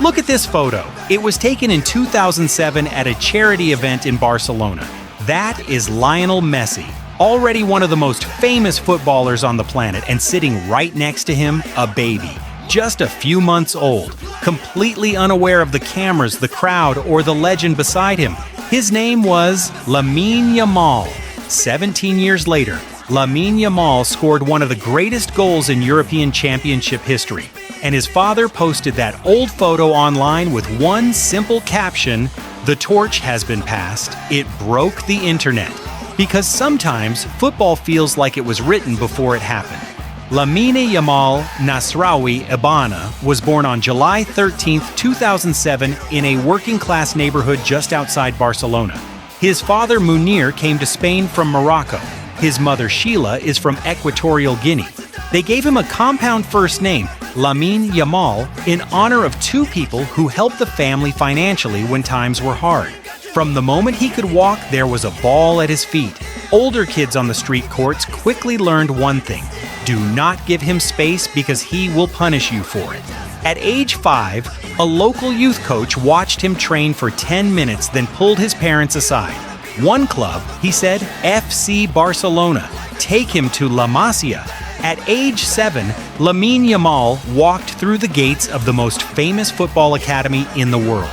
Look at this photo. It was taken in 2007 at a charity event in Barcelona. That is Lionel Messi, already one of the most famous footballers on the planet, and sitting right next to him, a baby, just a few months old, completely unaware of the cameras, the crowd, or the legend beside him. His name was Lamine Yamal. 17 years later, Lamine Yamal scored one of the greatest goals in European Championship history, and his father posted that old photo online with one simple caption: "The torch has been passed. It broke the internet." Because sometimes football feels like it was written before it happened. Lamine Yamal Nasraoui Ebana was born on July 13, 2007 in a working-class neighborhood just outside Barcelona. His father Munir came to Spain from Morocco. His mother Sheila is from Equatorial Guinea. They gave him a compound first name, Lamine Yamal, in honor of two people who helped the family financially when times were hard. From the moment he could walk, there was a ball at his feet. Older kids on the street courts quickly learned one thing: do not give him space because he will punish you for it. At age 5, a local youth coach watched him train for 10 minutes, then pulled his parents aside. One club, he said, FC Barcelona, take him to La Masia. At age 7, Lamine Yamal walked through the gates of the most famous football academy in the world.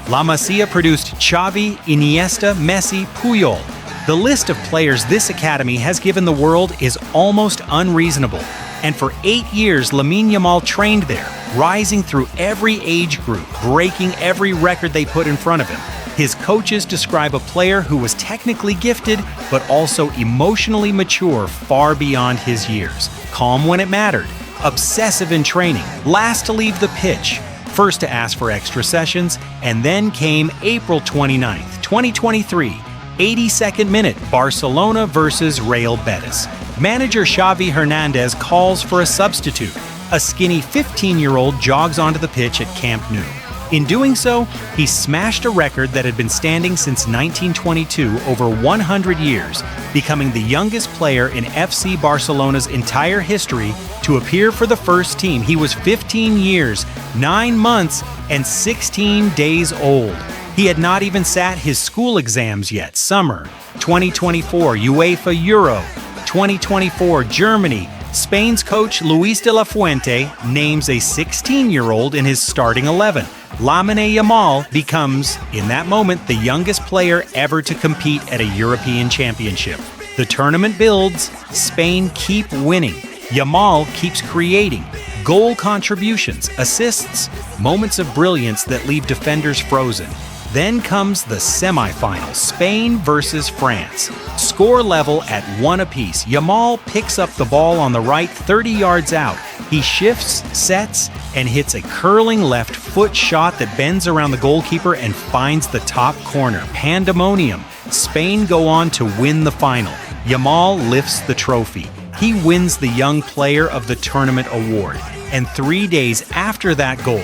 La Masia produced Xavi, Iniesta, Messi, Puyol. The list of players this academy has given the world is almost unreasonable. And for 8 years, Lamine Yamal trained there, rising through every age group, breaking every record they put in front of him. His coaches describe a player who was technically gifted, but also emotionally mature far beyond his years. Calm when it mattered, obsessive in training, last to leave the pitch, first to ask for extra sessions, and then came April 29th, 2023, 82nd minute, Barcelona versus Real Betis. Manager Xavi Hernandez calls for a substitute. A skinny 15-year-old jogs onto the pitch at Camp Nou. In doing so, he smashed a record that had been standing since 1922, over 100 years, becoming the youngest player in FC Barcelona's entire history to appear for the first team. He was 15 years, 9 months, and 16 days old. He had not even sat his school exams yet. Summer 2024 UEFA Euro, 2024 Germany. Spain's coach Luis de la Fuente names a 16-year-old in his starting 11. Lamine Yamal becomes, in that moment, the youngest player ever to compete at a European championship. The tournament builds, Spain keep winning. Yamal keeps creating goal contributions, assists, moments of brilliance that leave defenders frozen. Then comes the semifinal, Spain versus France. Score level at 1 apiece. Yamal picks up the ball on the right 30 yards out. He shifts, sets, and hits a curling left foot shot that bends around the goalkeeper and finds the top corner. Pandemonium. Spain go on to win the final. Yamal lifts the trophy. He wins the Young Player of the Tournament award. And 3 days after that goal,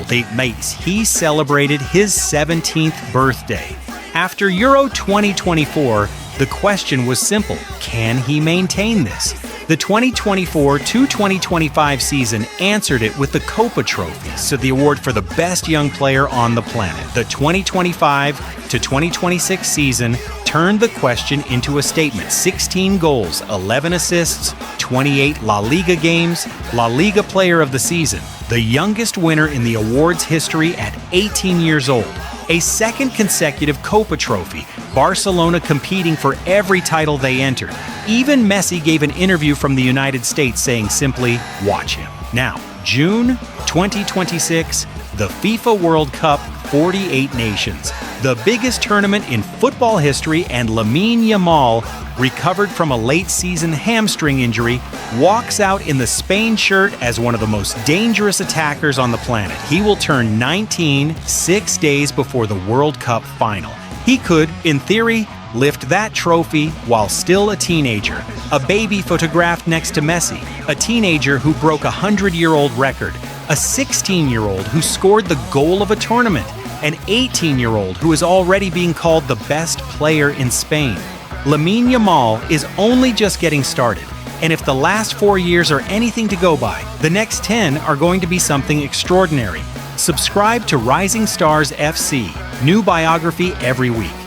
he celebrated his 17th birthday. After Euro 2024, the question was simple: can he maintain this? The 2024 to 2025 season answered it with the Copa Trophy, so the award for the best young player on the planet. The 2025 to 2026 season turned the question into a statement: 16 goals, 11 assists, 28 La Liga games, La Liga Player of the Season, the youngest winner in the awards history at 18 years old, a second consecutive Copa Trophy, Barcelona competing for every title they entered. Even Messi gave an interview from the United States saying simply, "Watch him." Now, June 2026, the FIFA World Cup, 48 nations, the biggest tournament in football history, and Lamine Yamal, recovered from a late-season hamstring injury, walks out in the Spain shirt as one of the most dangerous attackers on the planet. He will turn 19 6 days before the World Cup final. He could, in theory, lift that trophy while still a teenager. A baby photographed next to Messi, a teenager who broke a 100-year-old record, a 16-year-old who scored the goal of a tournament, an 18-year-old who is already being called the best player in Spain. Lamine Yamal is only just getting started, and if the last 4 years are anything to go by, the next 10 are going to be something extraordinary. Subscribe to Rising Stars FC, new biography every week.